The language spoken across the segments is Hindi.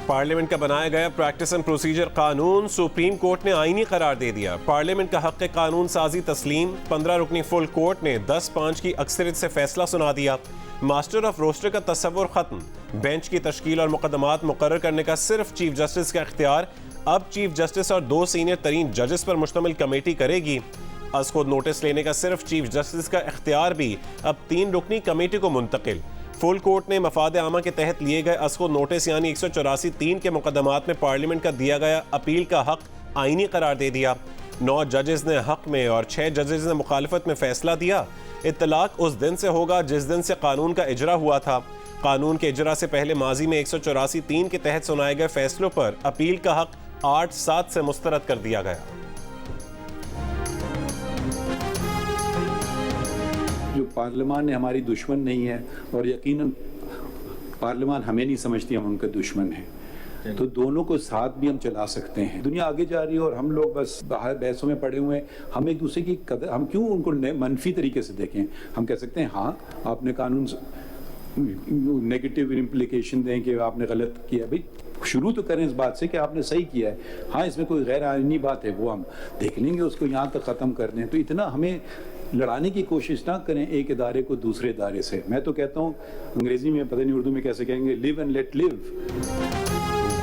पार्लियामेंट का बनाया गया प्रैक्टिस एंड प्रोसीजर कानून सुप्रीम कोर्ट ने आईनी करार दे दिया। पार्लियामेंट का हक कानून साजी तस्लीम। 15 रुकनी फुल कोर्ट ने 10-5 की अक्सरियत से फैसला सुना दिया। मास्टर ऑफ रोस्टर का तस्वुर खत्म। बेंच की तश्कील और मुकदमात मुकर्रर करने का सिर्फ चीफ जस्टिस का इख्तियार अब चीफ जस्टिस और 2 सीनियर तरीन जजेस पर मुश्तमिल कमेटी करेगी। अज खुद नोटिस लेने का सिर्फ चीफ जस्टिस का इख्तियार भी अब 3 रुकनी कमेटी को मुंतकिल। फुल कोर्ट ने मफाद आमा के तहत लिए गए अज खुद नोटिस यानी 184(3) के मुकदमात में पार्लियामेंट का दिया गया अपील का हक आईनी करार दे दिया। 9 जजेस ने हक में और 6 जजेस ने मुखालफत में फैसला दिया। इत्तलाक उस दिन से होगा जिस दिन से कानून का इजरा हुआ था। कानून के इजरा से पहले माजी में 184(3) के तहत सुनाए गए फैसलों पर अपील का हक 8/7 से मुस्तरद कर दिया गया। जो पार्लियामान हमारी दुश्मन नहीं है और यकीनन पार्लियामान हमें नहीं समझती हम उनके दुश्मन हैं, तो दोनों को साथ भी हम चला सकते हैं। दुनिया आगे जा रही है और हम लोग बस बाहर बहसों में पड़े हुए हैं। हम एक दूसरे की कदर, हम क्यों उनको मनफी तरीके से देखें। हम कह सकते हैं हाँ आपने कानून नेगेटिव इम्प्लीकेशन दें कि आपने गलत किया। भाई शुरू तो करें इस बात से कि आपने सही किया है। हाँ इसमें कोई गैर आईनी बात है वो हम देख लेंगे, उसको यहाँ तक ख़त्म कर दें। तो इतना हमें लड़ाने की कोशिश ना करें एक इदारे को दूसरे इदारे से। मैं तो कहता हूँ अंग्रेजी में पता नहीं उर्दू में कैसे कहेंगे, लिव एंड लेट लिव।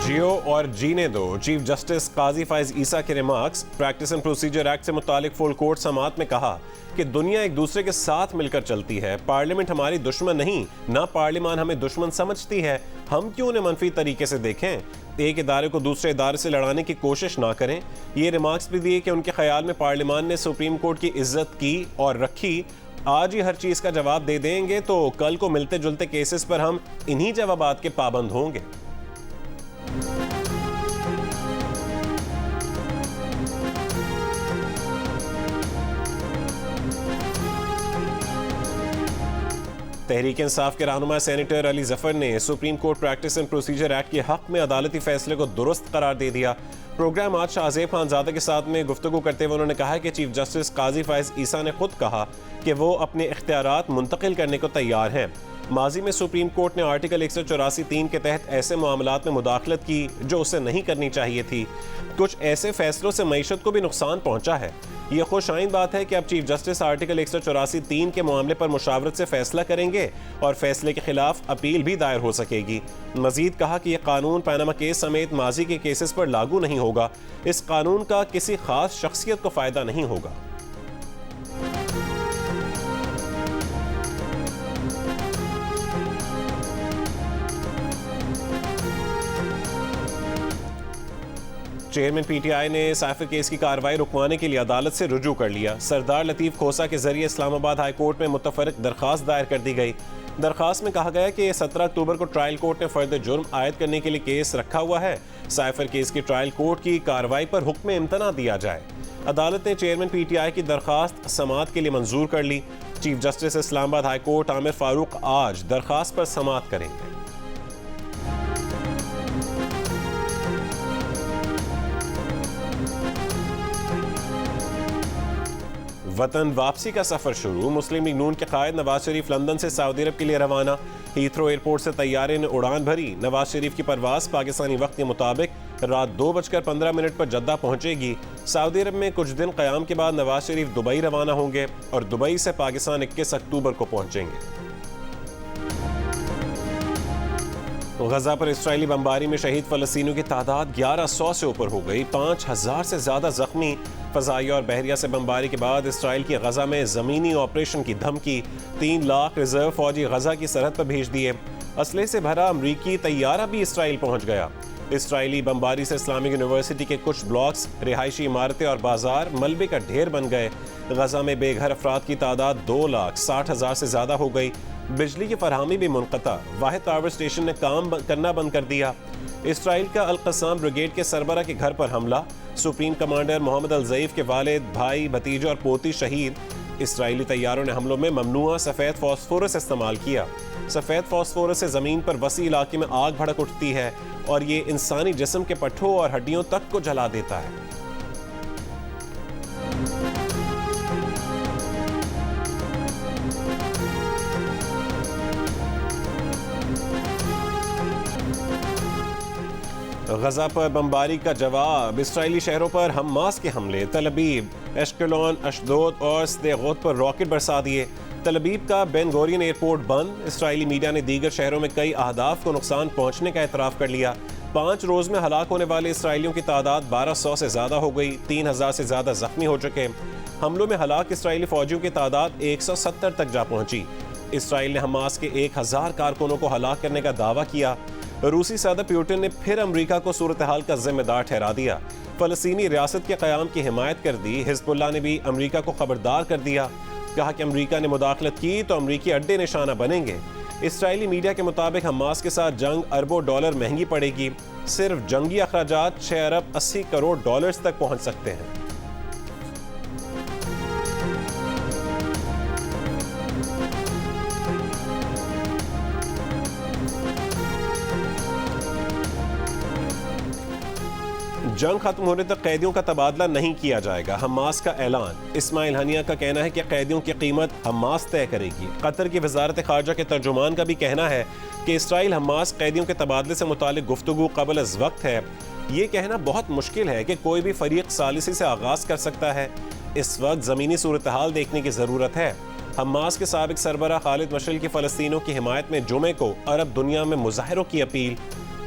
जियो और जीने दो। चीफ जस्टिस काजी फाइज ईसा के remarks. Practice and procedure act से मुतालिक फुल कोर्ट समात में कहा कि दुनिया एक दूसरे के साथ मिलकर चलती है। पार्लियामेंट हमारी दुश्मन नहीं, ना पार्लियामान हमें दुश्मन समझती है। हम क्यों उन्हें मनफी तरीके से देखें, एक इदारे को दूसरे इदारे से लड़ाने की कोशिश ना करें। ये रिमार्क्स भी दिए कि उनके ख्याल में पार्लियामान ने सुप्रीम कोर्ट की इज्जत की और रखी। आज ही हर चीज़ का जवाब दे देंगे तो कल को मिलते जुलते केसेस पर हम इन्हीं जवाबात के पाबंद होंगे। तहरीक इंसाफ के रहनुमा सेनेटर अली जफर ने supreme court practice and procedure act के हक में अदालती फैसले को दुरुस्त करार दे दिया। प्रोग्राम आज शाहजेब खानजादा के साथ में गुफ्तगू करते हुए उन्होंने कहा कि चीफ जस्टिस काजी फाइज ईसा ने खुद कहा कि वो अपने इख्तियारात मुंतकिल करने को तैयार हैं। माजी में सुप्रीम कोर्ट ने आर्टिकल 184(3) के तहत ऐसे मामलात में मुदाखलत की जो उसे नहीं करनी चाहिए थी। कुछ ऐसे फैसलों से मईशत को भी नुकसान पहुंचा है। ये खुश आइंद बात है कि अब चीफ जस्टिस आर्टिकल 184(3) के मामले पर मुशावरत से फैसला करेंगे और फैसले के खिलाफ अपील भी दायर हो सकेगी। मजीद कहा कि यह कानून पैनामा केस समेत माजी के केसेस पर लागू नहीं होगा। इस कानून का किसी खास शख्सियत को फायदा नहीं होगा। चेयरमैन पीटीआई ने साइफर केस की कार्रवाई रुकवाने के लिए अदालत से रुजू कर लिया। सरदार लतीफ खोसा के जरिए इस्लामाबाद हाई कोर्ट में मुतफरक दरखास्त दायर कर दी गई। दरखास्त में कहा गया कि 17 अक्टूबर को ट्रायल कोर्ट ने फर्द जुर्म आयद करने के लिए केस रखा हुआ है। साइफर केस की ट्रायल कोर्ट की कार्रवाई पर हुक्म इम्तना दिया जाए। अदालत ने चेयरमैन पीटीआई की दरखास्त समाअत के लिए मंजूर कर ली। Chief justice Islamabad high court Aamir Farooq आज दरखास्त पर समाअत करेंगे। वतन वापसी का सफर शुरू। मुस्लिम लीग नून के कायद नवाज शरीफ लंदन से सऊदी अरब के लिए रवाना। हीथ्रो एयरपोर्ट से तैयारे ने उड़ान भरी। नवाज शरीफ की परवाज पाकिस्तानी वक्त के मुताबिक रात 2:15 पर जद्दा पहुंचेगी। सऊदी अरब में कुछ दिन क़याम के बाद नवाज शरीफ दुबई रवाना होंगे और दुबई से पाकिस्तान 21 अक्टूबर को पहुंचेंगे। गजा पर इस्राएली बमबारी में शहीद फ़लस्तीनियों की तादाद 1100 से ऊपर हो गई। 5000 से ज़्यादा जख्मी। फ़ज़ाई और बहरिया से बमबारी के बाद इसराइल की गजा में ज़मीनी ऑपरेशन की धमकी। 3 लाख रिजर्व फौजी गजा की सरहद पर भेज दिए। असले से भरा अमरीकी तैयारा भी इसराइल पहुंच गया। इसराइली बमबारी से इस्लामिक यूनिवर्सिटी के कुछ ब्लॉक्स, रिहायशी इमारतें और बाजार मलबे का ढेर बन गए। गजा में बेघर अफराद की तादाद 2,60,000 से ज़्यादा हो गई। बिजली की फरहमी भी मुनक़ता। वाहिद पावर स्टेशन ने काम करना बंद कर दिया। इसराइल का अल क़स्साम ब्रिगेड के सरबरा के घर पर हमला। सुप्रीम कमांडर मोहम्मद अल ज़ईफ़ के वालिद, भाई, भतीजे और पोती शहीद। इसराइली तैयारों ने हमलों में ममनुआ सफ़ेद फॉस्फोरस इस्तेमाल किया। सफ़ेद फॉस्फोरस से ज़मीन पर वसी इलाके में आग भड़क उठती है और ये इंसानी जिस्म के पट्ठों और हड्डियों तक को जला देता है। गजा पर बमबारी का जवाब, इसराइली शहरों पर हमास के हमले, तल अबीब, एश्केलोन, अशदोद और सदेगोत पर रॉकेट बरसा दिए। तल अबीब का बेन गोरियन एयरपोर्ट बंद। इसराइली मीडिया ने दीगर शहरों में कई अहदाफ को नुकसान पहुंचने का एतराफ़ कर लिया। 5 रोज में हलाक होने वाले इसराइलियों की तादाद 1200 से ज़्यादा हो गई। 3000 से ज़्यादा जख्मी हो चुके। हमलों में हलाक इसराइली फौजियों की तादाद 170 तक जा पहुंची। इसराइल ने हमास के 1000 कारकुनों को हलाक करने का दावा किया। रूसी सदर पुतिन ने फिर अमरीका को सूरत हाल का जिम्मेदार ठहरा दिया। फलस्तीनी रियासत के क़याम की हिमायत कर दी। हिज़्बुल्लाह ने भी अमरीका को खबरदार कर दिया। कहा कि अमरीका ने मुदाखलत की तो अमरीकी अड्डे निशाना बनेंगे। इसराइली मीडिया के मुताबिक हमास के साथ जंग अरबों डॉलर महंगी पड़ेगी। सिर्फ जंगी अखराजात 6 अरब 80 करोड़ डॉलर्स तक पहुंच सकते हैं। जंग खत्म होने तक कैदियों का तबादला नहीं किया जाएगा, हमास का ऐलान। इस्माइल हनिया का कहना है कि कैदियों की कीमत हमास तय करेगी। कतर की वजारत खारजा के तर्जुमान का भी कहना है कि इसराइल हमास कैदियों के तबादले से मुतालिक गुफ्तगू क़ब्ल अज़ वक्त है। ये कहना बहुत मुश्किल है कि कोई भी फरीक सालिसी से आगाज़ कर सकता है। इस वक्त ज़मीनी सूरत हाल देखने की ज़रूरत है। हमास के साबिक सरबराह खालिद मशअल की फ़लस्तीनियों की हिमायत में जुमे को अरब दुनिया में मुजाहिरों की अपील।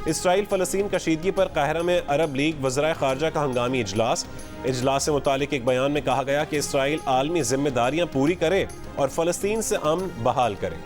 इसराइल फ़लस्तीन कशीदगी पर काहिरा में अरब लीग वज़राए ख़ारजा का हंगामी इजलास से मुतालिक एक बयान में कहा गया कि इसराइल आलमी जिम्मेदारियां पूरी करे और फ़लस्तीन से अमन बहाल करे।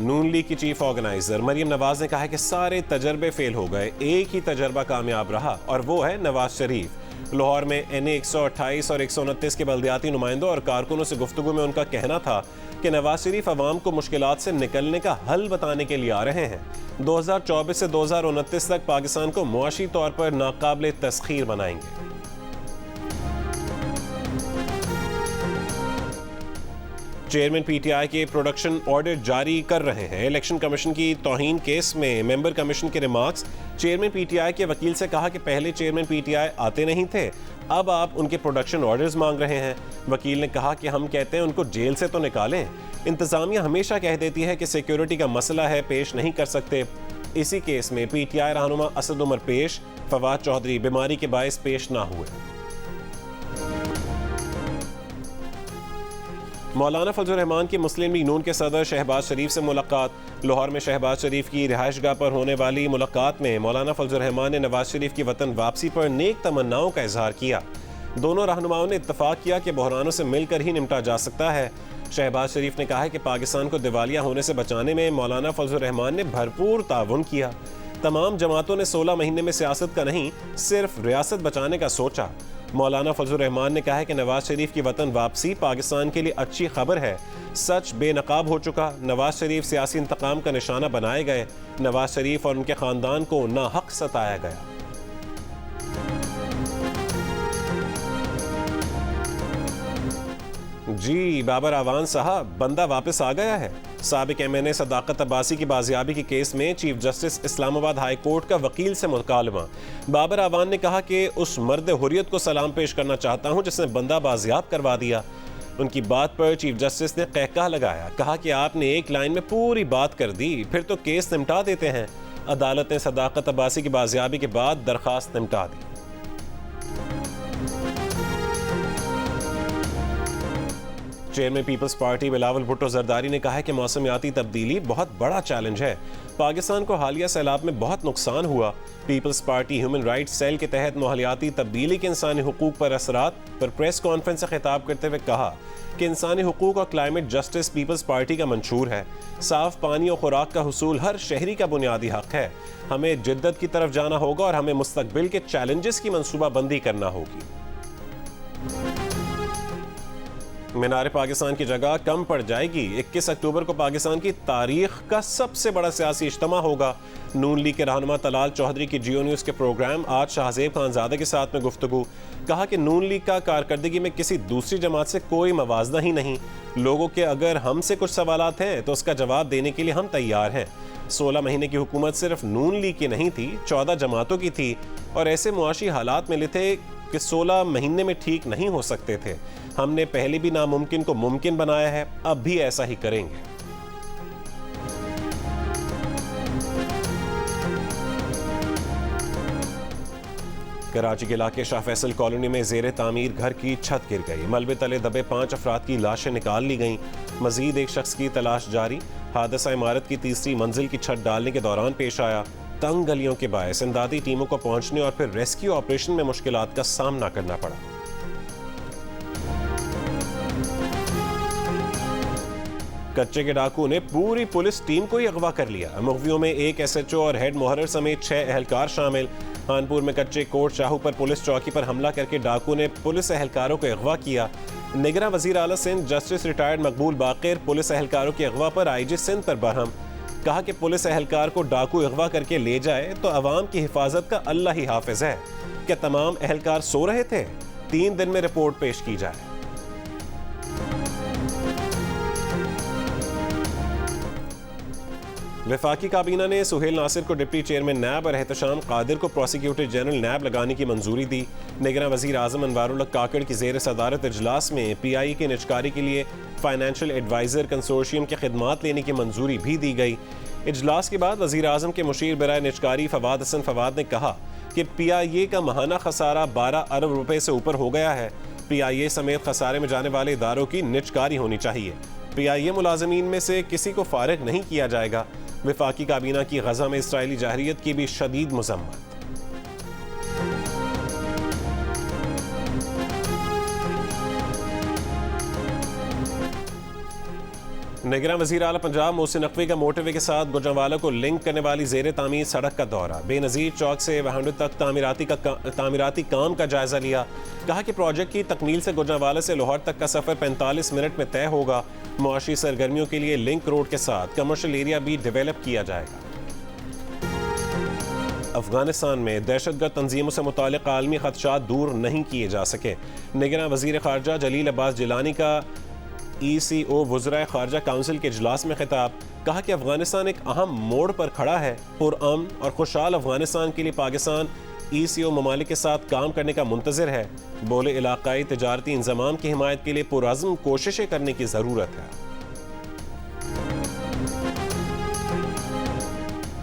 नून लीग की चीफ ऑर्गेनाइजर मरियम नवाज ने कहा है कि सारे तजर्बे फेल हो गए, एक ही तजर्बा कामयाब रहा और वो है नवाज शरीफ। लाहौर में NA 128 और 129 के बल्दियाती नुमाइंदों और कारकुनों से गुफ्तगू में उनका कहना था कि नवाज शरीफ अवाम को मुश्किलात से निकलने का हल बताने के लिए आ रहे हैं। 2024 से 2029 तक पाकिस्तान को मुआशी तौर पर नाकाबिल तस्खीर बनाएंगे। चेयरमैन PTI के प्रोडक्शन ऑडिट जारी कर रहे हैं। इलेक्शन कमीशन की तौहीन केस में मेंबर कमीशन के रिमार्क्स। चेयरमैन PTI के वकील से कहा कि पहले चेयरमैन PTI आते नहीं थे, अब आप उनके प्रोडक्शन ऑर्डर्स मांग रहे हैं। वकील ने कहा कि हम कहते हैं उनको जेल से तो निकालें। इंतजामिया हमेशा कह देती है कि सिक्योरिटी का मसला है, पेश नहीं कर सकते। इसी केस में PTI रहनुमा असद उमर पेश, फवाद चौधरी बीमारी के बायस पेश ना हुए। मौलाना फजल रहमान की मुस्लिम लीग नून के सदर शहबाज शरीफ से मुलाकात। लाहौर में शहबाज शरीफ की रिहाइशगाह पर होने वाली मुलाकात में मौलाना फजल रहमान ने नवाज शरीफ की वतन वापसी पर नेक तमन्नाओं का इजहार किया। दोनों रहनुमाओं ने इत्तफाक किया कि बहरानों से मिलकर ही निपटा जा सकता है। शहबाज शरीफ ने कहा है कि पाकिस्तान को दिवालिया होने से बचाने में मौलाना फजल रहमान ने भरपूर ताउन किया। तमाम जमातों ने 16 महीने में सियासत का नहीं, सिर्फ रियासत बचाने का सोचा। मौलाना फजल रहमान ने कहा है कि नवाज शरीफ की वतन वापसी पाकिस्तान के लिए अच्छी खबर है। सच बेनकाब हो चुका, नवाज शरीफ सियासी इंतकाम का निशाना बनाए गए। नवाज शरीफ और उनके खानदान को नाहक सताया गया। जी बाबर आवान साहब, बंदा वापस आ गया है। साबिक MNA सदाकत अब्बासी की बाजियाबी के केस में chief justice Islamabad high court का वकील से मुकालमा। बाबर आवान ने कहा कि उस मर्द हुर्रियत को सलाम पेश करना चाहता हूं जिसने बंदा बाजियाब करवा दिया। उनकी बात पर चीफ जस्टिस ने कहका लगाया, कहा कि आपने एक लाइन में पूरी बात कर दी, फिर तो केस निपटा देते हैं। अदालत ने सदाकत अब्बासी की बाजियाबी के बाद दरखास्त निपटा दी। Chairman peoples party Bilawal Bhutto Zardari ने कहा है कि मौसमियाती तब्दीली बहुत बड़ा चैलेंज है। पाकिस्तान को हालिया सैलाब में बहुत नुकसान हुआ। People's party human rights cell के तहत माहौलियाती तब्दीली के इंसानी हुकूक पर असरात पर प्रेस कॉन्फ्रेंस से खिताब करते हुए कहा कि इंसानी हुकूक और क्लाइमेट जस्टिस पीपल्स पार्टी का मंशूर है। साफ पानी और खुराक का हुसूल हर शहरी का बुनियादी हक है। हमें जिद्दत की तरफ जाना होगा और हमें मुस्तकबिल के चैलेंजेस की मनसूबाबंदी करना होगी। मीनार पाकिस्तान की जगह कम पड़ जाएगी। 21 अक्टूबर को पाकिस्तान की तारीख का सबसे बड़ा सियासी इज्तिमा होगा। नून लीग के रहनुमा तलाल चौधरी की जियो न्यूज़ के प्रोग्राम आज शाहजेब खानजादे के साथ में गुफ्तगू। कहा कि नून लीग का कारकर्दगी में किसी दूसरी जमात से कोई मवाजना ही नहीं। लोगों के अगर हमसे कुछ सवालात हैं तो उसका जवाब देने के लिए हम तैयार हैं। 16 महीने की हुकूमत सिर्फ नून लीग की नहीं थी, 14 जमातों की थी और ऐसे मुआशी हालात मिले थे कि 16 महीने में ठीक नहीं हो सकते थे। हमने पहले भी नामुमकिन को मुमकिन बनाया है, अब भी ऐसा ही करेंगे। कराची के इलाके शाह फैसल कॉलोनी में जेर तामीर घर की छत गिर गई। मलबे तले दबे 5 अफराद की लाशें निकाल ली गईं। मजीद एक शख्स की तलाश जारी। हादसा इमारत की तीसरी मंजिल की छत डालने के दौरान पेश आया। तंग गलियों के बायस इमदादी टीमों को पहुंचने और फिर रेस्क्यू ऑपरेशन में मुश्किलात का सामना करना पड़ा। कच्चे के डाकू ने पूरी पुलिस टीम को ही अगवा कर लिया। मुखबियों में एक SHO और हेड मोहर्रर समेत 6 एहलकार शामिल। कानपुर में कच्चे कोट शाहू पर पुलिस चौकी पर हमला करके डाकू ने पुलिस एहलकारों को अगवा किया। निगरान वजीर आला सिंध जस्टिस रिटायर्ड मकबूल बाकिर पुलिस एहलकारों के अगवा पर IG सिंध पर बरहम। कहा कि पुलिस एहलकार को डाकू अगवा करके ले जाए तो अवाम की हिफाजत का अल्लाह ही हाफिज है। क्या तमाम एहलकार सो रहे थे? 3 दिन में रिपोर्ट पेश की जाए। वफाकी काबीना ने सुहेल नासिर को डिप्टी चेयरमैन नैब और एहतशाम कादिर को प्रोसिक्यूटर जनरल नैब लगाने की मंजूरी दी। निगरान वजीर आजम अनवारुल हक काकड़ की जेर सदारत इजलास में PI की निजकारी के लिए फाइनेंशियल एडवाइजर कंसोर्शियम की खिदमात लेने की मंजूरी भी दी गई। इजलास के बाद वजीर आजम के मुशीर बराए निजकारी फवाद हसन फवाद ने कहा कि PIA का माहाना खसारा 12 अरब रुपए से ऊपर हो गया है। PIA समेत खसारे में जाने वाले इदारों की निजकारी होनी चाहिए। PIA मुलाजमीन में से किसी को फारिग नहीं किया जाएगा। वफाकी काबीना की गजा में इसराइली जाहरियत की भी शदीद मजम्मत। निगरान वजीर आला पंजाब मोहसिन नकवी का मोटरवे के साथ गुजरांवाला को लिंक करने वाली जेर तामीर सड़क का दौरा। बेनजीर चौक से वहांडू तक तामीराती काम का जायजा लिया। कहा कि प्रोजेक्ट की तकमील से गुजरांवाला से लाहौर तक का सफर 45 मिनट में तय होगा। मुआशी सरगर्मियों के लिए लिंक रोड के साथ कमर्शियल एरिया भी डेवलप किया जाएगा। अफगानिस्तान में दहशतगर्द तंजीमों से मुतालिक आलमी खदशात दूर नहीं किए जा सके। निगरान वजीर खारजा जलील अब्बास जिलानी का ECO वज़राए खारजा काउंसिल के इजलास में खिताब। कहा कि अफगानिस्तान एक अहम मोड़ पर खड़ा है। पुरअमन और खुशहाल अफगानिस्तान के लिए पाकिस्तान ECO ममालिक के साथ काम करने का मुंतज़िर है। बोले इलाकाई तजारती इंज़माम की हिमायत के लिए पुरअज़्म कोशिशें करने की ज़रूरत है।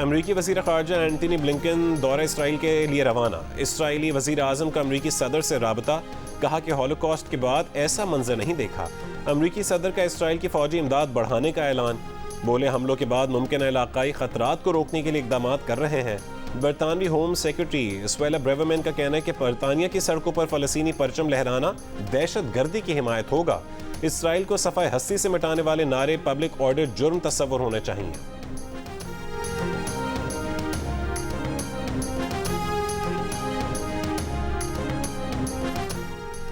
अमरीकी वज़ीर ख़ारजा एंटनी ब्लिंकन दौरा इसराइल के लिए रवाना। इसराइली वज़ीर आज़म का अमरीकी सदर से राबता। कहा कि हॉलोकॉस्ट के बाद ऐसा मंजर नहीं देखा। अमरीकी सदर का इसराइल की फौजी इमदाद बढ़ाने का ऐलान। बोले हमलों के बाद मुमकिन इलाकाई खतरात को रोकने के लिए इकदाम कर रहे हैं। बरतानवी होम सेक्रेटरी स्वेला ब्रेवरमैन का कहना है कि बरतानिया की सड़कों पर फ़लस्तीनी परचम लहराना दहशत गर्दी की हिमायत होगा। इसराइल को सफ़ाए हस्ती से मिटाने वाले नारे पब्लिक ऑर्डर जुर्म तस्वुर होने चाहिए।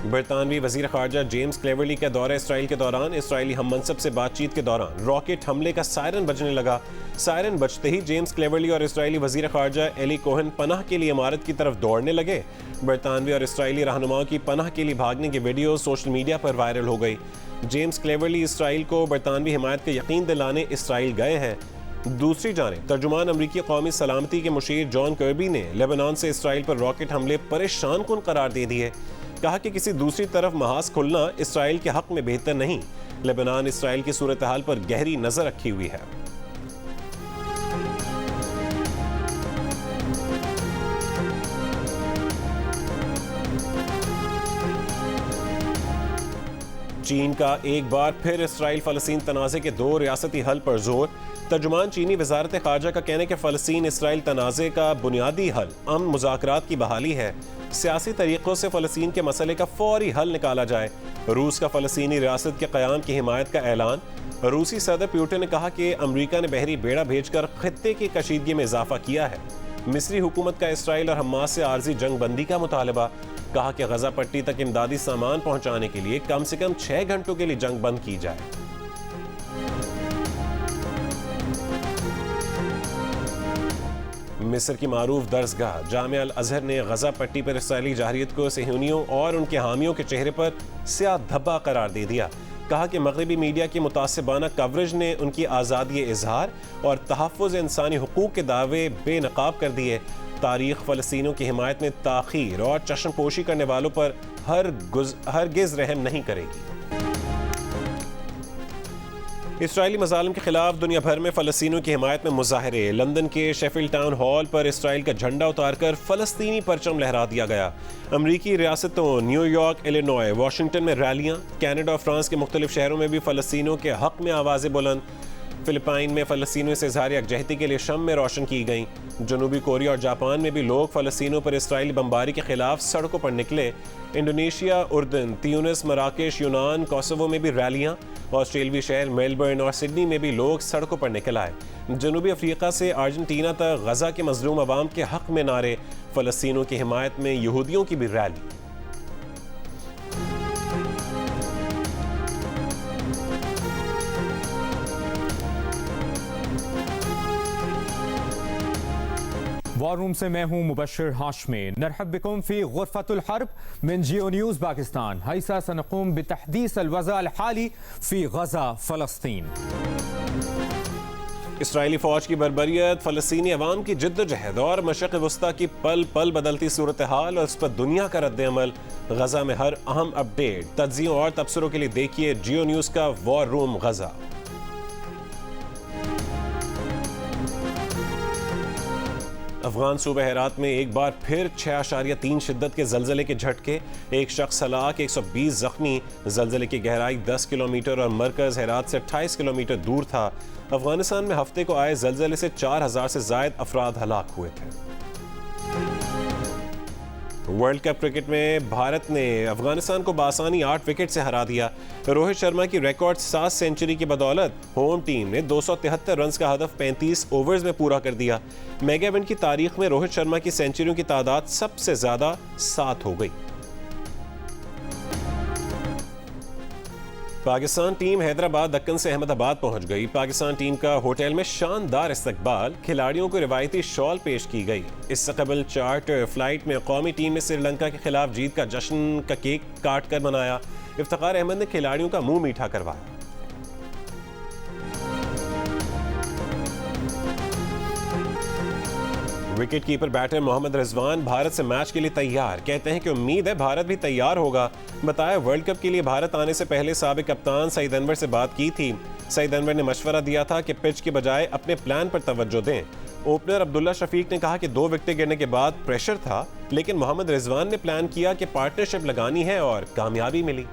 बरतानवी वजीर खारजा जेम्स क्लेवरली का दौरा इसराइल के दौरान इसराइली हम मनसब से बातचीत के दौरान रॉकेट हमले का सायरन बजने लगा। सायरन बजते ही जेम्स क्लेवरली और इसराइली वजीर खारजा एली कोहन पनाह के लिए इमारत की तरफ दौड़ने लगे। बरतानवी और इसराइली रहनुमाओं की पनाह के लिए भागने की वीडियो सोशल मीडिया पर वायरल हो गई। जेम्स क्लेवरली इसराइल को बरतानवी हिमायत का यकीन दिलाने इसराइल गए हैं। दूसरी जानिब तर्जुमान अमरीकी कौमी सलामती के मुशीर जॉन कर्बी ने लेबनान से इसराइल पर रॉकेट हमले परेशान कुन करार दे दिए। कहा कि किसी दूसरी तरफ महाज खुलना इसराइल के हक में बेहतर नहीं। लेबनान इसराइल की सूरत हाल पर गहरी नजर रखी हुई है। चीन का एक बार फिर इसराइल फ़लस्तीन तनाज़े के 2 रियासती हल पर जोर। तर्जुमान चीनी वजारत खारजा का कहना है कि फ़लस्तीन इसराइल तनाज़े का बुनियादी हल अमन मुज़ाकरात की बहाली है। सियासी तरीक़ों से फ़लस्तीन के मसले का फौरी हल निकाला जाए। रूस का फ़लस्तीनी रियासत के क़याम की हिमायत का ऐलान। रूसी सदर पुतिन ने कहा कि अमरीका ने बहरी बेड़ा भेजकर खित्ते की कशीदगी में इजाफा किया है। मिस्री हुकूमत का इसराइल और हमास से आर्जी जंग बंदी का मुतालबा। कहा कि गजा पट्टी तक इमदादी सामान पहुंचाने के लिए कम से कम 6 घंटों के लिए जंग बंद की जाए। मिस्र की मारूफ दर्सगाह जामिया अल अजहर ने गजा पट्टी पर इसराइली जाहरियत को सहूनियों और उनके हामियों के चेहरे पर स्याह धब्बा करार दे दिया। कहा कि मगरबी मीडिया की मुतासिबाना कवरेज ने उनकी आज़ादी इजहार और तहफ़्फ़ुज़ इंसानी हुकूक के दावे बेनकाब कर दिए। तारीख फ़लस्तीनियों की हिमायत में ताख़ीर और चश्मपोशी करने वालों पर हरगिज़ रहम नहीं करेगी। इसराइली मज़ालिम के खिलाफ दुनिया भर में फ़लस्तीनियों की हिमायत में मुजाहरे। लंदन के शेफील्ड टाउन हॉल पर इसराइल का झंडा उतारकर फ़लस्तीनी परचम लहरा दिया गया। अमरीकी रियासतों न्यूयॉर्क, इलिनॉय, वाशिंगटन में रैलियाँ। कनाडा और फ्रांस के मुख्तलिफ शहरों में भी फ़लस्तीनियों के हक़ में आवाज़ें बुलंद। फिलिपाइन में फ़लस्तीनियों से इज़हार यकजहती के लिए शम्में रोशन की गईं। जनूबी कोरिया और जापान में भी लोग फ़लस्तीनियों पर इसराइली बमबारी के खिलाफ सड़कों पर निकले। इंडोनेशिया, उर्दन, त्यूनिस, मराकेश, यूनान, कोसोवो में भी रैलियाँ। ऑस्ट्रेलियावी शहर मेलबर्न और सिडनी में भी लोग सड़कों पर निकल आए। जनूबी अफ्रीका से अर्जेंटीना तक गजा के मजलूम अवाम के हक़ में नारे। फ़लस्तीनियों की हिमायत में यहूदियों की भी रैली। वॉर रूम से मैं हूं मुबश्शिर हाशमी। नरहब बिकुम फी गुरफतुल हर्ब मिन जियो न्यूज़ पाकिस्तान। हैसा सनक़ूम बितहदीस अल-वज़अ अल-हाली फी गज़ा फ़लस्तीन। इसराइली फ़ौज की बर्बरियत, फ़लस्तीनी अवाम की जिद्दोजहद और मशरिक़ वस्ता की पल पल बदलती सूरत हाल और इस पर दुनिया का रद्द-ए-अमल। गज़ा में हर अहम अपडेट, तज्ज़ियों और तबसरों के लिए देखिए जियो न्यूज़ का वॉर रूम गज़ा। अफगान सूबे हेरात में एक बार फिर 6.3 शिद्दत के जलजले के झटके। एक शख्स हलाक, 120 जख्मी। जलजले की गहराई 10 किलोमीटर और मरकज हेरात से 28 किलोमीटर दूर था। अफगानिस्तान में हफ्ते को आए जलजले से 4000 से जायद अफराद हलाक हुए थे। वर्ल्ड कप क्रिकेट में भारत ने अफगानिस्तान को बासानी 8 विकेट से हरा दिया। रोहित शर्मा की रिकॉर्ड 7 सेंचुरी की बदौलत होम टीम ने 273 रन का हदफ 35 ओवर्स में पूरा कर दिया। मेगा इवेंट की तारीख में रोहित शर्मा की सेंचुरियों की तादाद सबसे ज्यादा 7 हो गई। पाकिस्तान टीम हैदराबाद दक्कन से अहमदाबाद पहुंच गई। पाकिस्तान टीम का होटल में शानदार इस्तकबाल, खिलाड़ियों को रिवायती शॉल पेश की गई। इससे कबल चार्टर फ्लाइट में कौमी टीम ने श्रीलंका के खिलाफ जीत का जश्न का केक काट कर मनाया। इफ्तिखार अहमद ने खिलाड़ियों का मुंह मीठा करवाया। Wicket keeper batter Mohammad Rizwan Bharat से मैच के लिए तैयार। कहते हैं कि उम्मीद है भारत भी तैयार होगा। बताया वर्ल्ड कप के लिए भारत आने से पहले साबिक कप्तान सईद अनवर से बात की थी। सईद अनवर ने मशवरा दिया था कि पिच के बजाय अपने प्लान पर तवज्जो दें। ओपनर अब्दुल्ला शफीक ने कहा कि 2 विकेट गिरने के बाद प्रेशर था, लेकिन मोहम्मद रिजवान ने प्लान किया कि पार्टनरशिप लगानी है और कामयाबी मिली।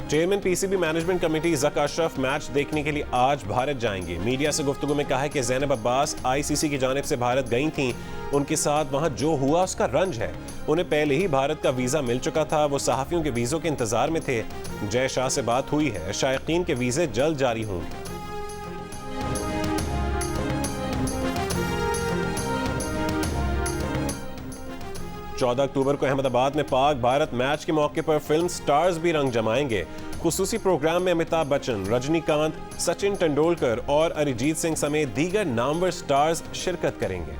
Chairman PCB management committee Zaka Ashraf match देखने के लिए आज भारत जाएंगे। मीडिया से गुफ्तगू में कहा है कि ज़ैनब अब्बास आईसीसी की जानिब से भारत गई थीं। उनके साथ वहां जो हुआ उसका रंज है। उन्हें पहले ही भारत का वीज़ा मिल चुका था। वो सहाफ़ियों के वीज़ों के इंतज़ार में थे। जय शाह से बात हुई है। शायकीन के वीज़े जल्द जारी होंगे। चौदह अक्टूबर को अहमदाबाद में पाक भारत मैच के मौके पर फिल्म स्टार्स भी रंग जमाएंगे। खुसूसी प्रोग्राम में अमिताभ बच्चन, रजनीकांत, सचिन तेंदुलकर और अरिजीत सिंह समेत दीगर नामवर स्टार्स शिरकत करेंगे।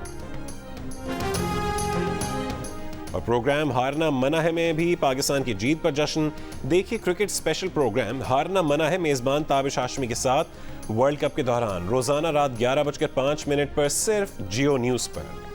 और प्रोग्राम हारना मना है में भी पाकिस्तान की जीत पर जश्न। देखिए क्रिकेट स्पेशल प्रोग्राम हारना मना है मेजबान ताबिश हाशमी के साथ वर्ल्ड कप के दौरान रोजाना रात 11:05 पर सिर्फ जियो न्यूज़ पर।